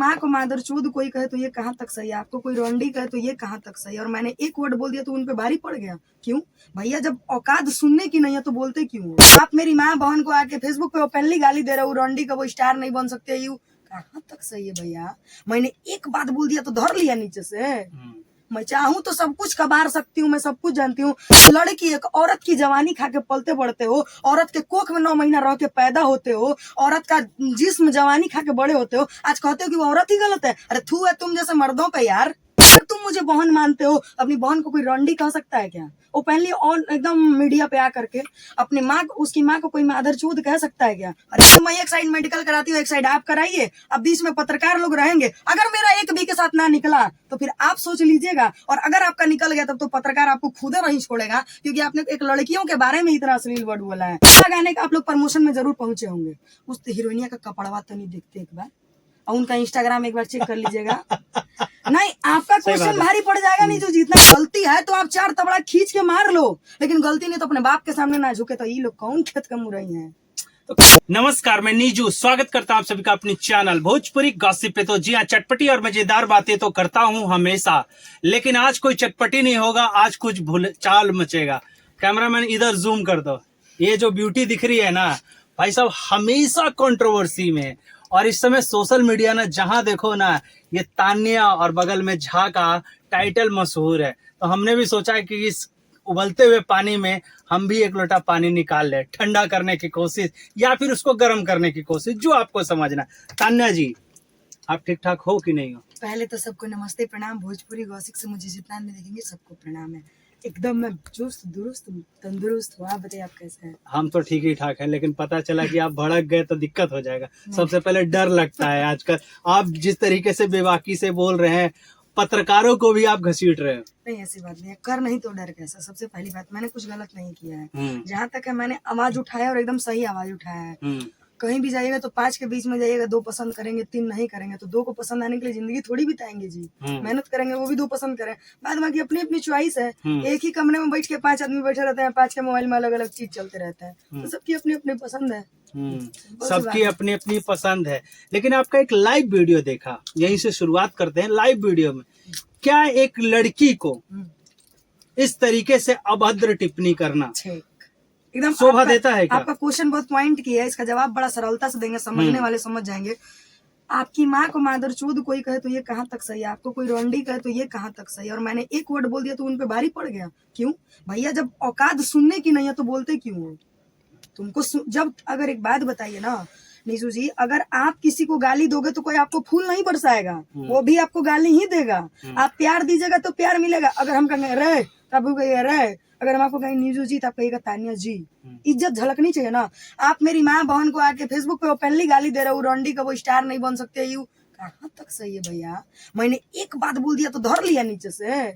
माँ को मादरचोद कोई कहे तो ये कहाँ तक सही है, आपको कोई रोंडी कहे तो ये कहाँ तक सही है। और मैंने एक वर्ड बोल दिया तो उन पे भारी पड़ गया। क्यों भैया, जब औकात सुनने की नहीं है तो बोलते क्यों हो? आप मेरी माँ बहन को आके फेसबुक पे ओपनली गाली दे रहे हो, रोंडी का वो स्टार नहीं बन सकते, यू कहाँ तक सही है भैया? मैंने एक बात बोल दिया तो धर लिया नीचे से। मैं चाहूँ तो सब कुछ कबार सकती हूँ, मैं सब कुछ जानती हूँ। लड़की एक औरत की जवानी खा के पलते बढ़ते हो, औरत के कोख में 9 महीना रह के पैदा होते हो, औरत का जिस्म जवानी खा के बड़े होते हो, आज कहते हो कि वो औरत ही गलत है। अरे थू है तुम जैसे मर्दों पे यार। तुम मुझे बहन मानते हो, अपनी बहन को कोई रंडी कह सकता है क्या? ओपनली ऑन एकदम मीडिया पे आकर के अपनी माँ, उसकी माँ को कोई मादरचोद कह सकता है क्या? अरे तो मैं एक साइड मेडिकल कराती हूँ, एक साइड आप कराइए। अब बीच में पत्रकार लोग रहेंगे, अगर मेरा एक भी के साथ ना निकला तो फिर आप सोच लीजिएगा, और अगर आपका निकल गया तब तो पत्रकार आपको खुद नहीं छोड़ेगा, क्योंकि आपने एक लड़कियों के बारे में इतना अश्लील वर्ड बोला है। गाने का आप लोग प्रमोशन में जरूर पहुंचे होंगे, उस हीरोइनिया का कपड़वा तो नहीं देखते एक बार, और उनका इंस्टाग्राम एक बार चेक कर लीजिएगा। नहीं, आपका क्वेश्चन भारी पड़ जाएगा। नहीं, जो जितना गलती है तो आप 4 तबड़ा खींच के मार लो, लेकिन गलती नहीं तो अपने बाप के सामने ना झुके तो ये लोग कौन खेत का मुरई है? नमस्कार, मैं नीजू स्वागत करता हूं आप सभी का अपने चैनल भोजपुरी गॉसिप पे। तो जी हाँ, चटपटी और मजेदार बातें तो करता हूं हमेशा, लेकिन आज कोई चटपटी नहीं होगा, आज कुछ चाल मचेगा। कैमरामैन इधर जूम कर दो। ये जो ब्यूटी दिख रही है ना भाई साहब, हमेशा कंट्रोवर्सी में, और इस समय सोशल मीडिया ना जहां देखो ना ये तान्या और बगल में झा का टाइटल मशहूर है। तो हमने भी सोचा है कि इस उबलते हुए पानी में हम भी एक लोटा पानी निकाल ले, ठंडा करने की कोशिश या फिर उसको गर्म करने की कोशिश, जो आपको समझना। तान्या जी, आप ठीक ठाक हो कि नहीं हो? पहले तो सबको नमस्ते, प्रणाम। भोजपुरी गॉसिप से मुझे जितना नहीं देखेंगे सबको प्रणाम है। एकदम मैं चुस्त दुरुस्त तंदुरुस्त हूँ। आप बताइए, आप कैसे हैं? हम तो ठीक ही ठाक है, लेकिन पता चला कि आप भड़क गए तो दिक्कत हो जाएगा। सबसे पहले डर लगता है आजकल, आप जिस तरीके से बेबाकी से बोल रहे हैं, पत्रकारों को भी आप घसीट रहे हो। नहीं, ऐसी बात नहीं है, कर नहीं तो डर कैसा। सबसे पहली बात, मैंने कुछ गलत नहीं किया है। जहाँ तक है मैंने आवाज उठाया और एकदम सही आवाज उठाया है। कहीं भी जाइएगा तो 5 के बीच में जाइएगा, 2 पसंद करेंगे, 3 नहीं करेंगे, तो 2 को पसंद आने के लिए जिंदगी थोड़ी बिताएंगे जी। मेहनत करेंगे, वो भी 2 पसंद करें, बाद बाकी अपनी अपनी चॉइस है। एक ही कमरे में बैठ के 5 आदमी बैठे रहते हैं, 5 के मोबाइल में अलग अलग चीज चलते रहता है, तो सबकी अपनी अपनी पसंद है। सबकी अपनी अपनी पसंद है। लेकिन आपका एक लाइव वीडियो देखा, यहीं से शुरुआत करते हैं। लाइव वीडियो में क्या एक लड़की को इस तरीके से अभद्र टिप्पणी करना एकदम शोभा देता है क्या? आपका क्वेश्चन बहुत पॉइंट की है, इसका जवाब बड़ा सरलता से देंगे, समझने वाले समझ जाएंगे। आपकी माँ को मादरचोद कोई कहे तो ये कहाँ तक सही है, आपको कोई रोंडी कहे तो ये कहाँ तक सही है। और मैंने एक वर्ड बोल दिया तो उन पे भारी पड़ गया। क्यों भैया, जब औकात सुनने की नहीं है तो बोलते क्यों हो? तुमको जब अगर एक बात बताइए ना नीशू जी, अगर आप किसी को गाली दोगे तो कोई आपको फूल नहीं बरसाएगा, वो भी आपको गाली ही देगा। आप प्यार दीजिएगा तो प्यार मिलेगा। अगर हम कहेंगे रे तब वो कहिए रे, अगर हम आपको कहें नीजू जी तो आप कहिएगा तानिया जी। इज्जत झलकनी चाहिए ना। आप मेरी माँ बहन को आके फेसबुक पे ओपनली गाली दे रहे हो, रोंडी का वो स्टार नहीं बन सकते, यू कहाँ तक सही है भैया? मैंने एक बात बोल दिया तो धर लिया नीचे से।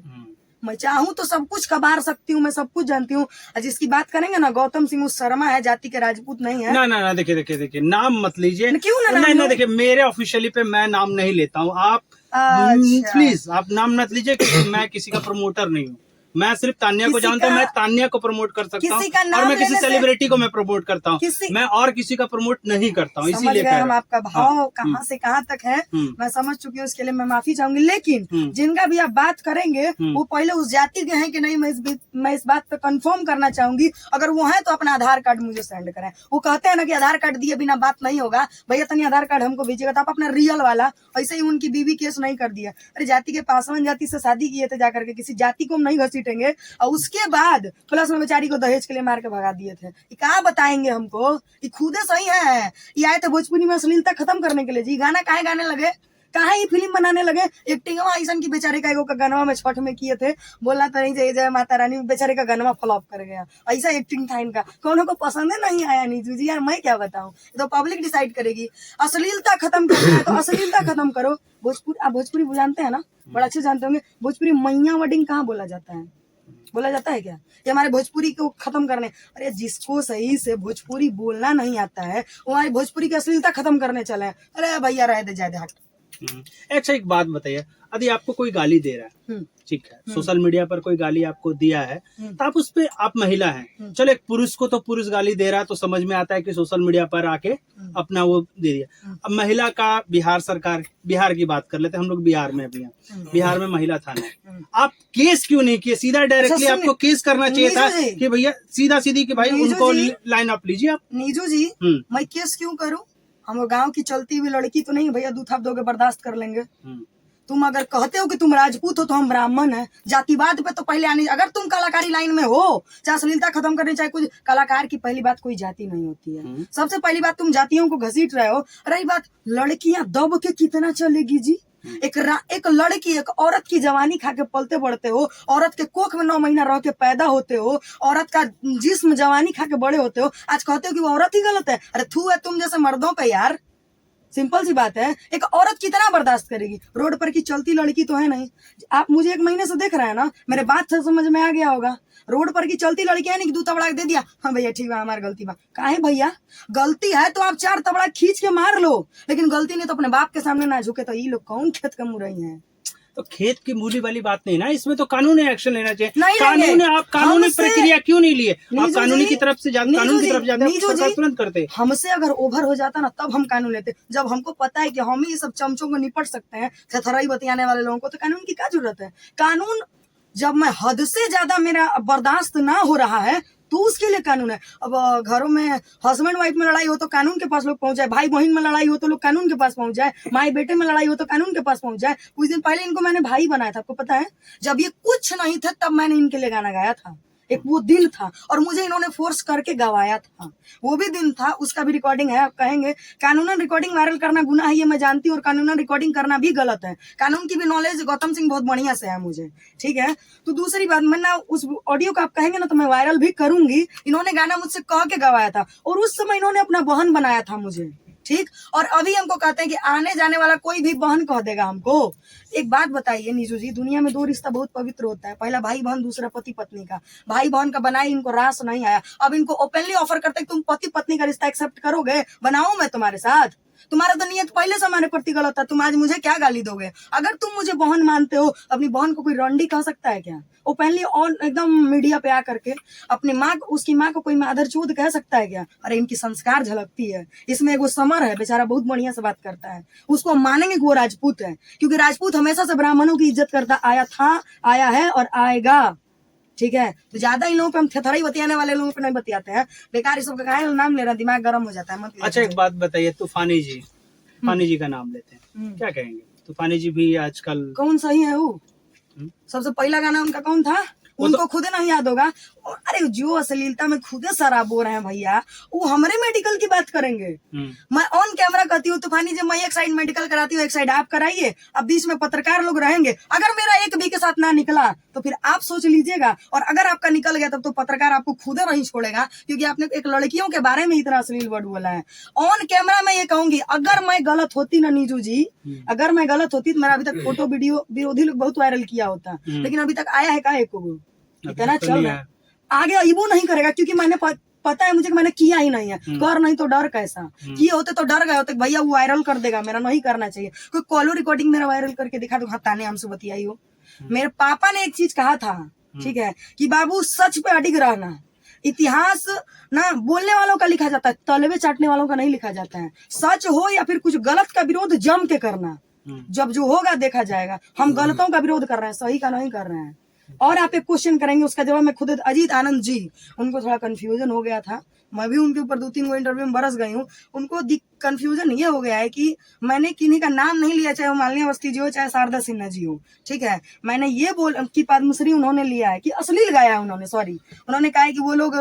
मैं चाहूँ तो सब कुछ कबार सकती हूँ, मैं सब कुछ जानती हूँ। जिसकी बात करेंगे ना, गौतम सिंह उस शर्मा है, जाति के राजपूत नहीं है। ना देखिए नाम मत लीजिए। क्यों ना? नहीं, देखिए मेरे ऑफिशियली पे मैं नाम नहीं लेता हूँ। आप प्लीज आप नाम मत लीजिए, क्योंकि मैं किसी का प्रमोटर नहीं हूँ। मैं सिर्फ तान्या को जानता हूँ, मैं तान्या को प्रमोट कर सकता हूँ, और मैं किसी सेलिब्रिटी को मैं प्रमोट करता हूँ, मैं और किसी का प्रमोट नहीं करता हूँ। इसीलिए हम आपका भाव कहाँ से कहाँ तक है मैं समझ चुकी हूँ, उसके लिए मैं माफी चाहूंगी। लेकिन जिनका भी आप बात करेंगे वो पहले उस जाति के हैं कि नहीं, मैं इस बात पे कंफर्म करना चाहूंगी। अगर वो है तो अपना आधार कार्ड मुझे सेंड करें। वो कहते हैं ना कि आधार कार्ड दिए बिना बात नहीं होगा, भैया तनी आधार कार्ड हमको भेजिएगा, तो आप अपना रियल वाला। ऐसे ही उनकी बीवी केस नहीं कर दिया। अरे जाति के पासवान जाति से शादी किए थे जाकर के, किसी जाति को हम नहीं घसीटेंगे। और उसके बाद प्लस में बेचारी को दहेज के लिए मार के भगा दिए थे। ये कहाँ बताएंगे हमको? ये खुदे सही है। ये आए थे भोजपुरी में अश्लीलता खत्म करने के लिए जी। गाना काहे गाने लगे, कहाँ ये फिल्म बनाने लगे? एक्टिंग ऐसा की बेचारे का एगो का गानवा में छठ में किए थे, बोलना तो नहीं जय जय माता रानी, बेचारे का गानवा फ्लॉप कर गया। ऐसा एक्टिंग था इनका, कोनो को पसंद नहीं आया नीजू जी। यार मैं क्या बताऊं, तो पब्लिक डिसाइड करेगी। अश्लीलता खत्म करना है तो अश्लीलता खत्म करो। भोजपुरी, आप भोजपुरी जानते हैं ना, बड़ा अच्छे जानते होंगे। भोजपुरी मैया वर्डिंग कहाँ बोला जाता है? बोला जाता है क्या? ये हमारे भोजपुरी को खत्म करने। अरे जिसको सही से भोजपुरी बोलना नहीं आता है वो हमारी भोजपुरी की अश्लीलता खत्म करने चले। अरे भैया रह दे, जाए दे, हट। अच्छा एक बात बताइए, यदि आपको कोई गाली दे रहा है, ठीक है, सोशल मीडिया पर कोई गाली आपको दिया है, तो आप उस पे, आप महिला हैं, चलो एक पुरुष को तो पुरुष गाली दे रहा है तो समझ में आता है कि सोशल मीडिया पर आके अपना वो दे दिया। अब महिला का बिहार सरकार, बिहार की बात कर लेते हैं, हम लोग बिहार में अभी हैं, बिहार में महिला थाना है, आप केस क्यों नहीं किए? सीधा डायरेक्टली आपको केस करना चाहिए था कि भैया सीधा सीधी कि भाई उनको लाइन अप लीजिए आप। नीजू जी, मैं केस क्यों करूं? हम गांव की चलती हुई लड़की तो नहीं भैया, दूध आप दोगे बर्दाश्त कर लेंगे। तुम अगर कहते हो कि तुम राजपूत हो तो हम ब्राह्मण हैं, जातिवाद पे तो पहले आने, अगर तुम कलाकारी लाइन में हो, चाहे अश्लीलता खत्म करनी, चाहे कुछ, कलाकार की पहली बात कोई जाति नहीं होती है। सबसे पहली बात, तुम जातियों को घसीट रहे हो। रही बात लड़कियां दब के कितना चलेगी जी? एक लड़की, एक औरत की जवानी खा के पलते बढ़ते हो, औरत के कोख में 9 महीना रह के पैदा होते हो, औरत का जिस्म जवानी खा के बड़े होते हो, आज कहते हो कि वो औरत ही गलत है। अरे थू है तुम जैसे मर्दों पे यार, सिंपल सी बात है। एक औरत कितना बर्दाश्त करेगी? रोड पर की चलती लड़की तो है नहीं। आप मुझे 1 महीने से देख रहे हैं ना, मेरे बात से समझ में आ गया होगा। रोड पर की चलती लड़की है नहीं कि 2 तबड़ा दे दिया, हाँ भैया ठीक है हमारी गलती बा। काहे भैया? गलती है तो आप 4 तबड़ा खींच के मार लो, लेकिन गलती नहीं तो अपने बाप के सामने ना झुके। तो ये लोग कौन खेत का मुरई है? तो खेत की मूली वाली बात नहीं ना, इसमें तो कानूनी एक्शन लेना चाहिए। नहीं कानून, आप कानूनी प्रक्रिया क्यों नहीं लिए? आप कानूनी की तरफ से कानून की तरफ जाते तुरंत करते। हमसे अगर ओवर हो जाता ना तब हम कानून लेते। जब हमको पता है कि हम ही सब चमचों को निपट सकते हैं, थथराई बतियाने वाले लोगों को, तो कानून की क्या जरूरत है? कानून जब मैं हद से ज्यादा मेरा बर्दाश्त ना हो रहा है तो उसके लिए कानून है। अब घरों में हस्बैंड वाइफ में लड़ाई हो तो कानून के पास लोग पहुंच जाए, भाई बहन में लड़ाई हो तो लोग कानून के पास पहुंच जाए, माई बेटे में लड़ाई हो तो कानून के पास पहुंच जाए। कुछ दिन पहले इनको मैंने भाई बनाया था, आपको पता है? जब ये कुछ नहीं था तब मैंने इनके लिए गाना गाया था। एक वो दिन था और मुझे इन्होंने फोर्स करके गवाया था, वो भी दिन था, उसका भी रिकॉर्डिंग है। आप कहेंगे कानूनन रिकॉर्डिंग वायरल करना गुनाह है, ये मैं जानती हूँ, और कानूनन रिकॉर्डिंग करना भी गलत है। कानून की भी नॉलेज गौतम सिंह बहुत बढ़िया से है मुझे, ठीक है। तो दूसरी बात, मैं ना उस ऑडियो को आप कहेंगे ना तो मैं वायरल भी करूंगी। इन्होंने गाना मुझसे कह के गवाया था और उस समय इन्होंने अपना बहन बनाया था मुझे, ठीक। और अभी हमको कहते हैं कि आने जाने वाला कोई भी बहन कह देगा हमको। एक बात बताइए नीजू जी, दुनिया में 2 रिश्ता बहुत पवित्र होता है, पहला भाई बहन, दूसरा पति पत्नी का। भाई बहन का बनाई, इनको रास नहीं आया। अब इनको ओपनली ऑफर करते तुम पति पत्नी का रिश्ता एक्सेप्ट करोगे? बनाऊं मैं तुम्हारे साथ? तुम्हारा तो नियत पहले से हमारे प्रति गलत था, तुम आज मुझे क्या गाली दोगे? अगर तुम मुझे बहन मानते हो, अपनी बहन को कोई रंडी कह सकता है क्या? ओपनली ऑन एकदम मीडिया पे आकर के अपनी माँ, उसकी माँ को कोई मादरचोद कह सकता है क्या? अरे इनकी संस्कार झलकती है इसमें। एगो समर है बेचारा, बहुत बढ़िया से बात करता है, उसको मानेंगे कि वो राजपूत है, क्योंकि राजपूत हमेशा से ब्राह्मणों की इज्जत करता आया था, आया है और आएगा, ठीक है। तो ज्यादा इन लोगों पे हम थेथराई बतियाने वाले लोगों पे नहीं बतियाते हैं, बेकार इस सब का नाम ले रहा, दिमाग गर्म हो जाता है। अच्छा एक बात बताइए, तूफानी जी, तूफानी जी का नाम लेते हैं, क्या कहेंगे? तूफानी जी भी आजकल कौन सही है वो? सबसे पहला गाना उनका कौन था? उनको खुद नहीं याद होगा। अरे जो अश्लीलता में खुदे शराब हो रहे हैं भैया, वो हमारे मेडिकल की बात करेंगे। मैं ऑन कैमरा कहती हूँ तूफानी जी, मैं एक साइड मेडिकल कराती हूँ, एक साइड आप कराइए। अब बीच में पत्रकार लोग रहेंगे, अगर मेरा एक भी के साथ ना निकला तो फिर आप सोच लीजिएगा, और अगर आपका निकल गया तब तो पत्रकार आपको खुद नहीं छोड़ेगा, क्योंकि आपने एक लड़कियों के बारे में इतना अश्लील वर्ड बोला है। ऑन कैमरा मैं ये कहूंगी, अगर मैं गलत होती ना नीजू जी, अगर मैं गलत होती तो मेरा अभी तक फोटो वीडियो विरोधी लोग बहुत वायरल किया होता, लेकिन अभी तक आया है का एक को? इतना चल रहा है, आगे अबू नहीं करेगा, क्योंकि मैंने पता है मुझे कि मैंने किया ही नहीं है। कर नहीं तो डर कैसा? किए होते तो डर गए होते भैया वो वायरल कर देगा, मेरा नहीं करना चाहिए। कोई कॉलो रिकॉर्डिंग मेरा वायरल करके दिखा दो, हाँ ताने हमसे बतियाई हो। मेरे पापा ने एक चीज कहा था, ठीक है, कि बाबू सच पे अडिग रहना। इतिहास ना बोलने वालों का लिखा जाता है, तलवे चाटने वालों का नहीं लिखा जाता है। सच हो या फिर कुछ गलत का विरोध जम के करना, जब जो होगा देखा जाएगा। हम गलतों का विरोध कर रहे हैं, सही का नहीं कर रहे हैं। और आप एक क्वेश्चन करेंगे, उसका जवाब मैं खुद, अजीत आनंद जी, उनको थोड़ा कंफ्यूजन हो गया था, मैं भी उनके ऊपर 2-3 इंटरव्यू में बरस गई हूँ। उनको कंफ्यूजन ये हो गया है कि मैंने किन्हीं का नाम नहीं लिया, चाहे वो मालिनी अवस्थी जी हो, चाहे शारदा सिन्हा जी हो, ठीक है। मैंने ये बोल कि पद्मश्री उन्होंने लिया है, कि अश्लील गाया है उन्होंने, सॉरी, उन्होंने कहा है कि वो लोग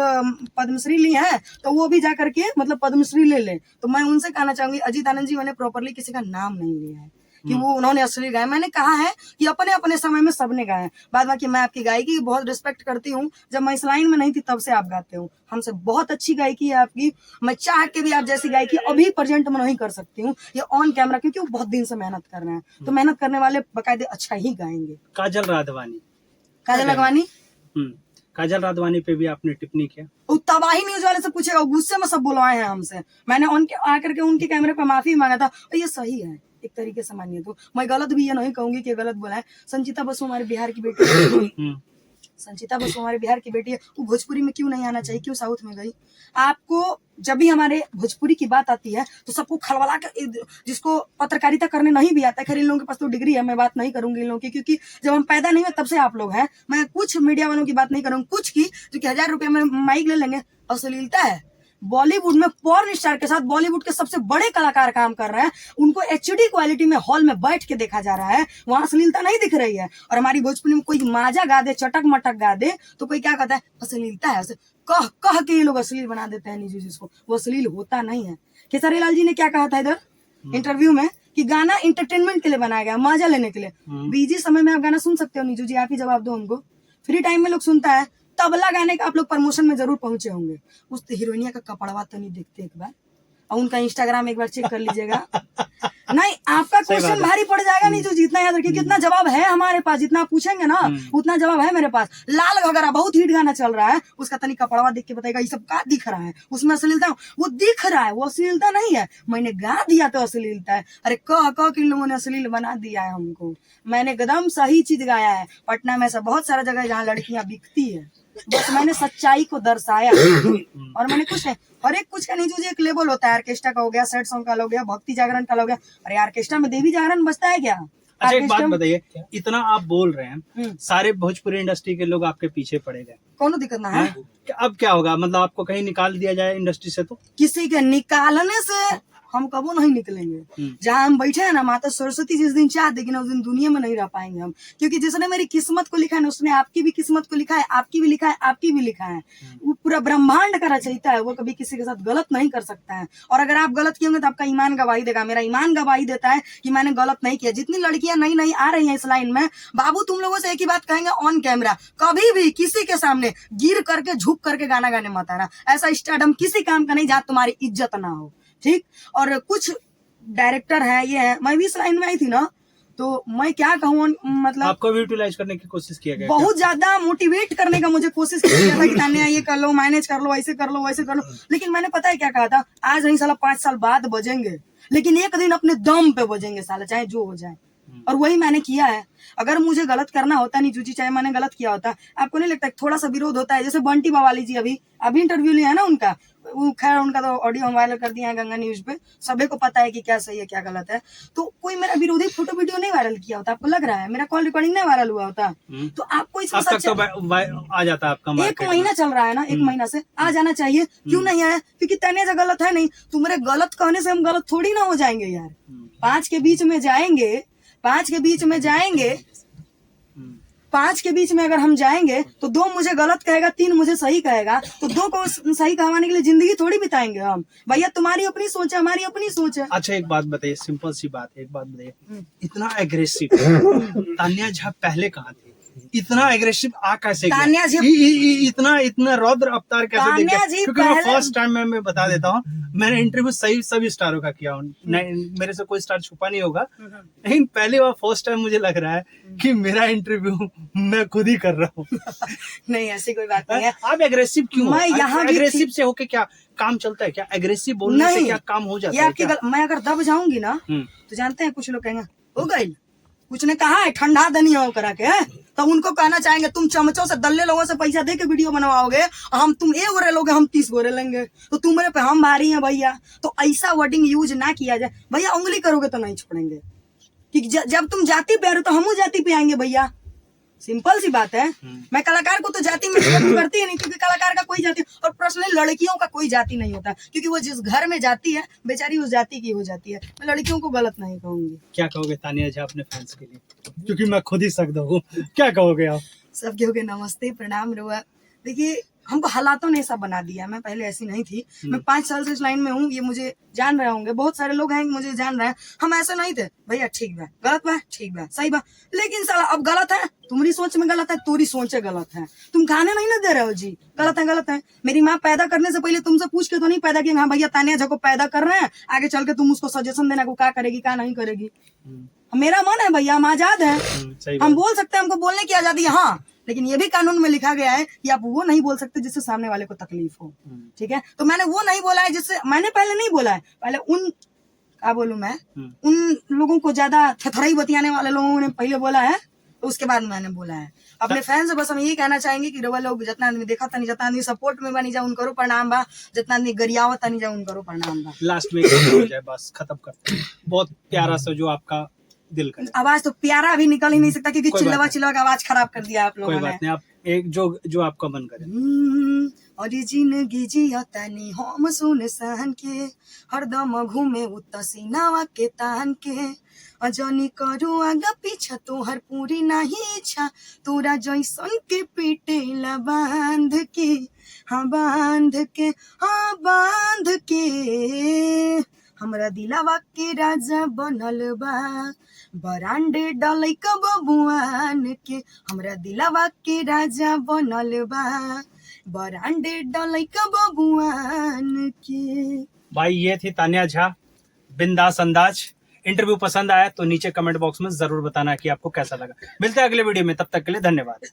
पद्मश्री ली है तो वो भी जा करके मतलब पद्मश्री ले ले। तो मैं उनसे कहना चाहूंगी, अजीत आनंद जी, मैंने प्रॉपरली किसी का नाम नहीं लिया है कि वो उन्होंने अश्लील गाया। मैंने कहा है कि अपने अपने समय में सबने गाया। बाद बाकी मैं आपकी गायकी की बहुत रिस्पेक्ट करती हूँ, जब मैं इस लाइन में नहीं थी तब से आप गाते हो, हमसे बहुत अच्छी गायकी है आपकी। मैं चाह के भी आप जैसी गायकी अभी प्रेजेंट में नहीं कर सकती हूँ, ये ऑन कैमरा, क्योंकि वो बहुत दिन से मेहनत कर रहे हैं, तो मेहनत करने वाले बाकायदे अच्छा ही गाएंगे। काजल राघवानी, काजल राघवानी, काजल राघवानी पे भी आपने टिप्पणी किया, तबाही न्यूज वाले से पूछेगा, गुस्से में सब बुलवाए हैं हमसे। मैंने आकर के उनके कैमरे पे माफी मांगा था, और ये सही है, एक तरीके से मानिए तो मैं गलत भी ये नहीं कहूंगी कि गलत बोला है। संचिता बसु हमारे बिहार की बेटी है, संचिता बसु हमारे बिहार की बेटी है, वो भोजपुरी में क्यों नहीं आना चाहिए, क्यों साउथ में गई? आपको जब भी हमारे भोजपुरी की बात आती है तो सबको खलबला कर, जिसको पत्रकारिता करने नहीं भी आता है, खैर इन लोगों के पास तो डिग्री है, मैं बात नहीं करूंगी इन लोगों की, क्योंकि जब हम पैदा नहीं हुए तब से आप लोग हैं। मैं कुछ मीडिया वालों की बात नहीं करूंगी, कुछ की जो कि 1000 रुपये में माइक ले लेंगे। अश्लीलता है बॉलीवुड में, पॉर्न स्टार के साथ बॉलीवुड के सबसे बड़े कलाकार काम कर रहे हैं, उनको एचडी क्वालिटी में हॉल में बैठ के देखा जा रहा है, वहां अश्लीलता नहीं दिख रही है। और हमारी भोजपुरी में कोई माजा गा दे, चटक मटक गा दे तो कोई क्या कहता है अश्लीलता है, कह कह के ये लोग अश्लील बना देते हैं नीजू जिसको, वो अश्लील होता नहीं है। खेसारी लाल जी ने क्या कहा था इधर इंटरव्यू में कि गाना इंटरटेनमेंट के लिए बनाया गया, मजा लेने के लिए। बिजी समय में आप गाना सुन सकते हो नीजू जी, आप ही जवाब दो हमको। फ्री टाइम में लोग सुनता है, तबला गाने का आप लोग प्रमोशन में जरूर पहुंचे होंगे। उस हीरोइनिया का कपड़वा तो नहीं देखते एक बार, और उनका इंस्टाग्राम एक बार चेक कर लीजिएगा। नहीं, आपका क्वेश्चन भारी पड़ जाएगा नहीं, जो जितना याद रखिए, कितना जवाब है हमारे पास, जितना आप पूछेंगे ना उतना जवाब है मेरे पास। लाल घगरा बहुत हिट गाना चल रहा है, उसका तनी कपड़वा देख के बताएगा ये सब का दिख रहा है, उसमें अश्लीलता वो दिख रहा है, वो अश्लीलता नहीं है। मैंने गा दिया तो अश्लीलता है। अरे कह कह के इन लोगों ने अश्लील बना दिया है हमको। मैंने एकदम सही चीज गाया है। पटना में ऐसा बहुत सारा जगह है जहाँ लड़कियां बिकती है, बस मैंने सच्चाई को दर्शाया और मैंने कुछ नहीं, हर एक कुछ का नहीं, जो एक लेवल होता है, ऑर्केस्ट्रा का हो गया, सैड सॉन्ग का हो गया, भक्ति जागरण का हो गया। अरे ऑर्केस्ट्रा में देवी जागरण बजता है क्या? अच्छा एक बात बताइए, इतना आप बोल रहे हैं, सारे भोजपुरी इंडस्ट्री के लोग आपके पीछे पड़े गए, कौन दिक्कत ना है? अब क्या होगा? मतलब आपको कहीं निकाल दिया जाए इंडस्ट्री से? तो किसी के निकालने से हम कबो नहीं निकलेंगे। जहाँ हम बैठे हैं ना, माता सरस्वती जिस दिन चाह देगी ना, उस दिन दुनिया में नहीं रह पाएंगे हम, क्योंकि जिसने मेरी किस्मत को लिखा है ना, उसने आपकी भी किस्मत को लिखा है, आपकी भी लिखा है, आपकी भी लिखा है। वो पूरा ब्रह्मांड का रचयिता है, वो कभी किसी के साथ गलत नहीं कर सकता है। और अगर आप गलत किए होंगे तो आपका ईमान गवाही देगा। मेरा ईमान गवाही देता है कि मैंने गलत नहीं किया। जितनी लड़कियां नई नई आ रही हैं इस लाइन में, बाबू तुम लोगों से एक ही बात कहेंगे ऑन कैमरा, कभी भी किसी के सामने गिर करके झुक करके गाना गाने मत आना। ऐसा स्टारडम किसी काम का नहीं जहाँ तुम्हारी इज्जत ना हो, ठीक? और कुछ डायरेक्टर है, ये है, मैं भी इस लाइन में आई थी ना, तो मैं क्या कहूँ, मतलब आपको भी यूटिलाइज करने की कोशिश किया गया? बहुत ज्यादा मोटिवेट करने का मुझे कोशिश किया था कि तान्या ये कर लो, मैनेज कर लो, ऐसे कर लो, वैसे कर लो। लेकिन मैंने पता है क्या कहा था, आज नहीं साला 5 साल बाद बजेंगे, लेकिन एक दिन अपने दम पे बजेंगे साला, चाहे जो हो जाए। और वही मैंने किया है। अगर मुझे गलत करना होता नहीं जूजी, चाहे मैंने गलत किया होता, आपको नहीं लगता थोड़ा सा विरोध होता है? जैसे बंटी बवाली जी अभी इंटरव्यू लिया है ना उनका, खैर उनका तो ऑडियो हम वायरल कर दिया है गंगा न्यूज पे, सभी को पता है कि क्या सही है क्या गलत है। तो कोई मेरा विरोधी फोटो वीडियो नहीं वायरल किया होता, आपको लग रहा है? मेरा कॉल रिकॉर्डिंग नहीं वायरल हुआ होता, तो आपको इसमें सच आ जाता आपका 1 महीना चल रहा है ना, 1 महीना से आ जाना चाहिए, क्यों नहीं आया? क्योंकि तान्या से गलत है नहीं, तुम्हारे गलत कहने से हम गलत थोड़ी ना हो जाएंगे यार। 5 के बीच में जाएंगे, 5 के बीच में जाएंगे, 5 के बीच में अगर हम जाएंगे तो 2 मुझे गलत कहेगा, 3 मुझे सही कहेगा, तो 2 को सही कहवाने के लिए जिंदगी थोड़ी बिताएंगे हम। भैया तुम्हारी अपनी सोच है, हमारी अपनी सोच है। अच्छा एक बात बताइए, सिंपल सी बात है, एक बात बताइए, इतना एग्रेसिव तान्या झा पहले कहाँ थी? इतना एग्रेसिव आ कैसे गया? तान्या जी इतना रौद्र अवतार कैसे देख गया? क्योंकि मैं फर्स्ट टाइम मैं बता देता हूँ, मैंने इंटरव्यू सभी स्टारों का किया हूँ, मेरे से कोई स्टार छुपा नहीं होगा, लेकिन पहली बार फर्स्ट टाइम मुझे लग रहा है कि मेरा इंटरव्यू मैं खुद ही कर रहा हूँ। नहीं ऐसी कोई बात नहीं है। आप एग्रेसिव क्यों? मैं यहाँ एग्रेसिव से होके क्या काम चलता है? क्या एग्रेसिव बोलने से क्या काम हो जाता है? मैं अगर दब जाऊंगी ना तो जानते हैं कुछ लोग कहेंगे हो गई, कुछ ने कहा है ठंडा दनी हो करा के, तो उनको कहना चाहेंगे तुम चमचों से दल्ले लोगों से पैसा दे के वीडियो बनवाओगे, हम तुम 1 गोरे लोगे, हम 30 गोरे लेंगे, तो तुम्हारे पे हम भारी हैं भैया। तो ऐसा वर्डिंग यूज ना किया जाए भैया, उंगली करोगे तो नहीं छोड़ेंगे, कि जब तुम जाति पे आ रहे हो तो हम जाति पे आएंगे भैया, सिंपल सी बात है। मैं कलाकार को तो जाति में करती ही नहीं, क्योंकि कलाकार का कोई जाति, और पर्सनली लड़कियों का कोई जाति नहीं होता, क्योंकि वो जिस घर में जाती है बेचारी उस जाति की हो जाती है। मैं लड़कियों को गलत नहीं कहूंगी। क्या कहोगे तान्या झा अपने फैंस के लिए? क्योंकि मैं खुद ही सकता हूँ, क्या कहोगे आप? सब कहोगे नमस्ते प्रणाम रुआ। देखिए हमको हालातों ने ऐसा बना दिया, मैं पहले ऐसी नहीं थी। मैं 5 साल से इस लाइन में हूँ, ये मुझे जान रहे होंगे, बहुत सारे लोग हैं मुझे जान रहे हैं। हम ऐसे नहीं थे भैया, ठीक बा गलत बा, ठीक बा सही बा, लेकिन साला अब गलत है, तुम्हारी सोच में गलत है, तोरी सोच गलत है, तुम खाने नहीं ना दे रहे हो जी, गलत है गलत है। मेरी माँ पैदा करने से पहले तुमसे पूछ के तो नहीं पैदा किया, हाँ भैया तान्या झा को पैदा कर रहे हैं, आगे चल के तुम उसको सजेशन देना को क्या करेगी क्या नहीं करेगी। मेरा मन है भैया, हम आजाद है, हम बोल सकते हैं, हमको बोलने की आजादी है, हाँ, लेकिन ये भी कानून में लिखा गया है कि आप वो नहीं बोल सकते जिससे सामने वाले को तकलीफ हो, ठीक है? तो मैंने वो नहीं बोला है जिससे, मैंने पहले नहीं बोला है, पहले उन क्या बोलूं मैं, हम्म। उन लोगों को ज्यादा थथराई बतियाने वाले लोगों ने पहले बोला है, तो उसके बाद मैंने बोला है। अपने फैन से बस हम यही कहना चाहेंगे कि रवा लोग जितना आदमी देखा तनी, जितना आदमी सपोर्ट में बनी जाए उनको प्रणाम बा, जितना आदमी गरियावत तनी जाए उनको प्रणाम बा। लास्ट में एक हो जाए, बस खत्म करते हैं। बहुत प्यारा सा जो आपका दिल करे। आवाज तो प्यारा भी निकल ही नहीं सकता, क्योंकि कोई बात चिल्लवा नहीं। चिल्लवा का आवाज खराब कर दिया आप कोई लोगों ने। बात नहीं, आप एक जो आपका मन करे। और जिंदगी जिया तनी हम सुन सहन के, हरदम घूमे उत सीनावा के तान के, अजनी करू आगा पीछा तोहर पूरी नहीं इच्छा, तोरा जैसन के पीटेला बांध के, हाँ बांध के, हाँ बांध के, हमरा दिलावा के राजा बनल बा, बरांडे डलै क बबुआन के, हमरा दिलावा के राजा बनल बा, बरांडे डलै क बबुआन के। भाई ये थी तान्या झा, बिंदास अंदाज। इंटरव्यू पसंद आया तो नीचे कमेंट बॉक्स में जरूर बताना कि आपको कैसा लगा। मिलते हैं अगले वीडियो में, तब तक के लिए धन्यवाद।